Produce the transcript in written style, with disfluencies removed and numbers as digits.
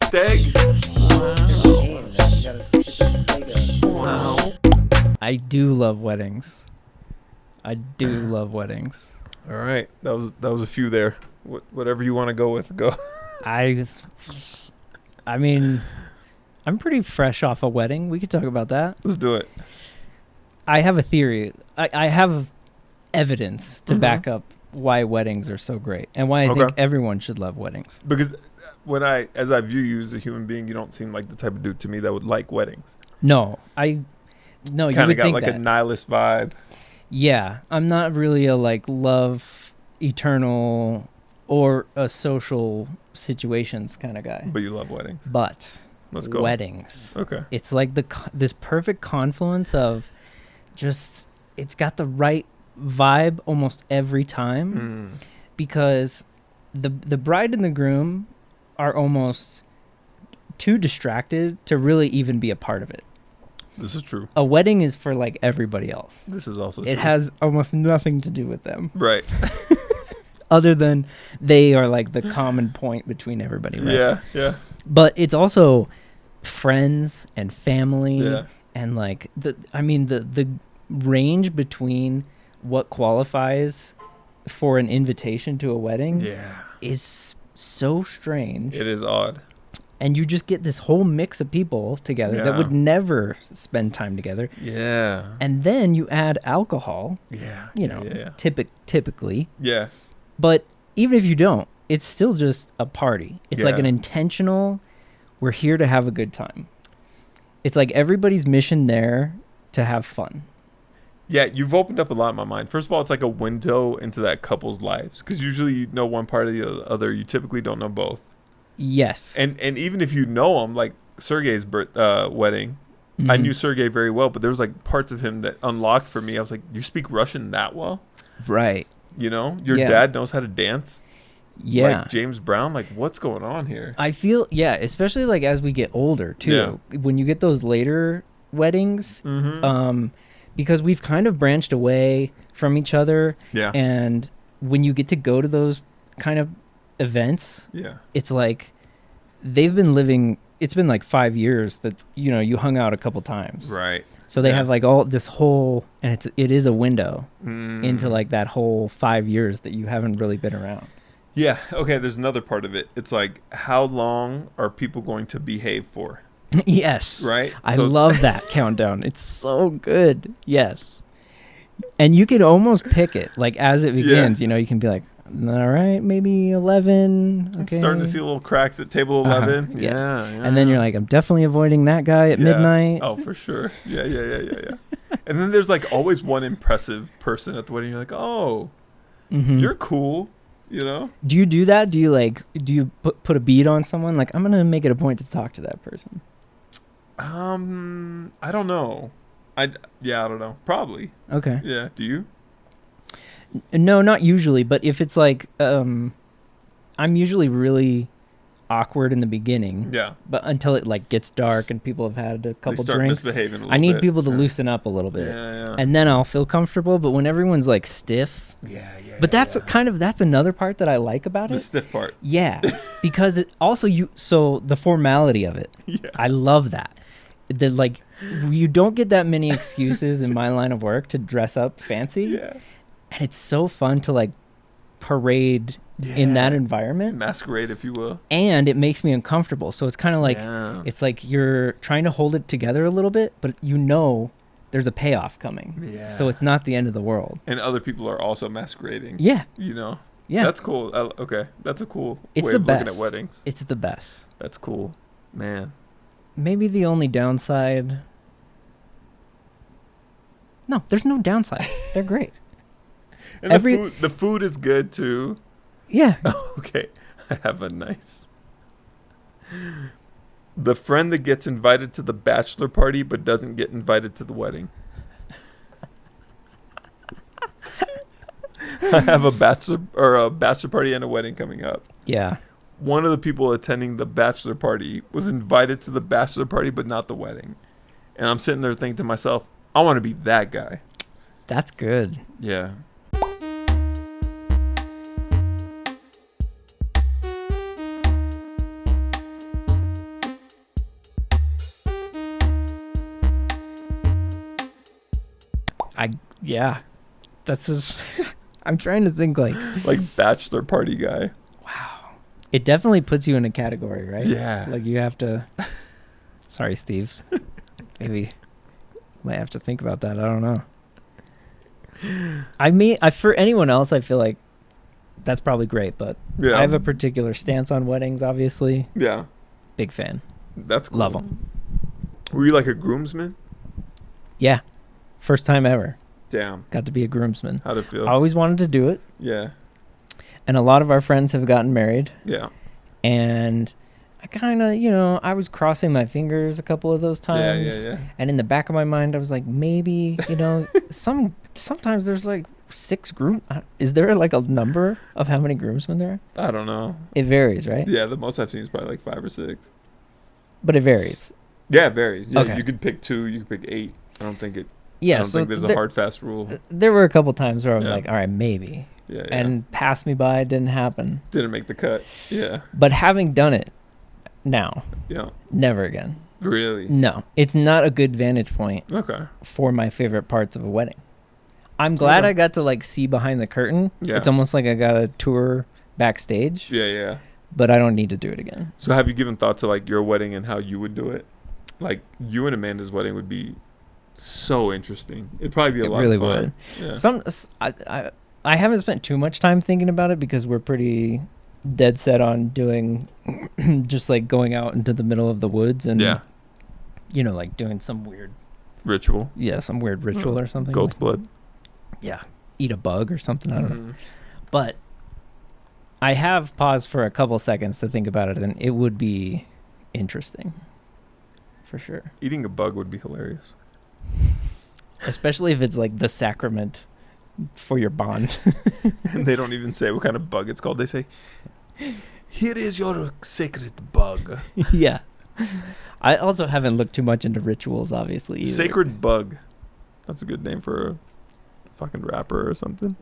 Steg. Wow. I do love weddings. I do love weddings. All right, that was a few there. Whatever you want to go with, go. I mean, I'm pretty fresh off a wedding. We could talk about that. Let's do it. I have a theory. I have evidence to back up why weddings are so great and why I think everyone should love weddings. Because as I view you as a human being, you don't seem like the type of dude to me that would like weddings. No, you kind would of got think like that. a nihilist vibe. Yeah, I'm not really a love eternal or a social situations kind of guy. But you love weddings. But let's go. Weddings. Okay. It's like this perfect confluence of just it's got the right vibe almost every time because the bride and the groom are almost too distracted to really even be a part of it. This is true. A wedding is for everybody else. This is also true. It has almost nothing to do with them. Right. Other than they are the common point between everybody, right? Yeah. But it's also friends and family and the range between what qualifies for an invitation to a wedding is so strange. It is odd. And you just get this whole mix of people together that would never spend time together. Yeah. And then you add alcohol. Yeah. Typically. Yeah. But even if you don't, it's still just a party. It's like an intentional, we're here to have a good time. It's like everybody's mission there to have fun. Yeah, you've opened up a lot in my mind. First of all, it's like a window into that couple's lives. Because usually you know one part or the other. You typically don't know both. Yes. And even if you know him, like Sergey's wedding, I knew Sergey very well, but there was parts of him that unlocked for me. I was like, you speak Russian that well? Right. You know, your dad knows how to dance. Yeah. Like James Brown. What's going on here? I feel, especially as we get older too. Yeah. When you get those later weddings, because we've kind of branched away from each other. Yeah. And when you get to go to those kind of events, it's like they've been living, it's been 5 years that, you hung out a couple times. Right. So they have all this whole, and it is a window into that whole 5 years that you haven't really been around. Yeah. Okay. There's another part of it. It's how long are people going to behave for? Yes. Right. I love that countdown. It's so good. Yes. And you can almost pick it as it begins. You can be all right, maybe 11. Okay. I'm starting to see little cracks at table 11. Yeah. And then you're I'm definitely avoiding that guy at midnight. Oh, for sure. Yeah. And then there's always one impressive person at the wedding. You're oh, you're cool. Do you do that? Do you put a bead on someone? I'm going to make it a point to talk to that person. I don't know. I don't know. Probably. Okay. Yeah. Do you? No, not usually. But if it's I'm usually really awkward in the beginning. Yeah. But until it gets dark and people have had a couple start drinks, misbehaving a little I need bit. people to loosen up a little bit. Yeah. And then I'll feel comfortable. But when everyone's stiff. Yeah. But that's that's another part that I like about it. The stiff part. Yeah. Because it also so the formality of it. Yeah. I love that. You don't get that many excuses in my line of work to dress up fancy. Yeah. And it's so fun to parade in that environment. Masquerade, if you will. And it makes me uncomfortable. So it's kind of it's you're trying to hold it together a little bit, but there's a payoff coming. Yeah. So it's not the end of the world. And other people are also masquerading. Yeah. Yeah. That's cool. Okay. That's a cool way of looking at weddings. It's the best. That's cool. Man. Maybe the only downside. No, there's no downside. They're great. And the food is good too. Yeah. Okay. I have a nice. The friend that gets invited to the bachelor party but doesn't get invited to the wedding. I have a bachelor party and a wedding coming up. Yeah. One of the people attending the bachelor party was invited to the bachelor party but not the wedding. And I'm sitting there thinking to myself, I want to be that guy. That's good. Yeah. Yeah, that's just. I'm trying to think like bachelor party guy. Wow, it definitely puts you in a category, right? Yeah. Like you have to. Sorry, Steve. Maybe might have to think about that. I don't know. For anyone else, I feel like that's probably great, but I have a particular stance on weddings. Obviously. Yeah. Big fan. That's cool. Love them. Were you like a groomsman? Yeah, first time ever. Damn. Got to be a groomsman. How'd it feel? I always wanted to do it. Yeah. And a lot of our friends have gotten married. Yeah. And I kind of, I was crossing my fingers a couple of those times. Yeah. And in the back of my mind, I was like, maybe, sometimes there's like 6 groom. Is there like a number of how many groomsmen there are? I don't know. It varies, right? Yeah, the most I've seen is probably like 5 or 6. But it varies. Yeah, it varies. Yeah, Okay. You could pick 2, you could pick 8. I don't think Yeah, think there's a hard, fast rule. There were a couple times where I was like, all right, maybe. Yeah. And passed me by, it didn't happen. Didn't make the cut. Yeah. But having done it now, never again. Really? No, it's not a good vantage point. Okay. For my favorite parts of a wedding. I'm glad I got to like see behind the curtain. Yeah. It's almost like I got a tour backstage. Yeah. But I don't need to do it again. So have you given thought to like your wedding and how you would do it? Like you and Amanda's wedding would be so interesting. It'd probably be a lot of fun. It really would. Yeah. I haven't spent too much time thinking about it because we're pretty dead set on doing just like going out into the middle of the woods and like doing some weird ritual. Yeah, some weird ritual or something. Goat's blood. Yeah. Eat a bug or something. I don't know. But I have paused for a couple seconds to think about it, and it would be interesting. For sure. Eating a bug would be hilarious. Especially if it's like the sacrament for your bond. And they don't even say what kind of bug it's called. They say, here is your sacred bug. Yeah. I also haven't looked too much into rituals, obviously, either. Sacred bug. That's a good name for a fucking rapper or something.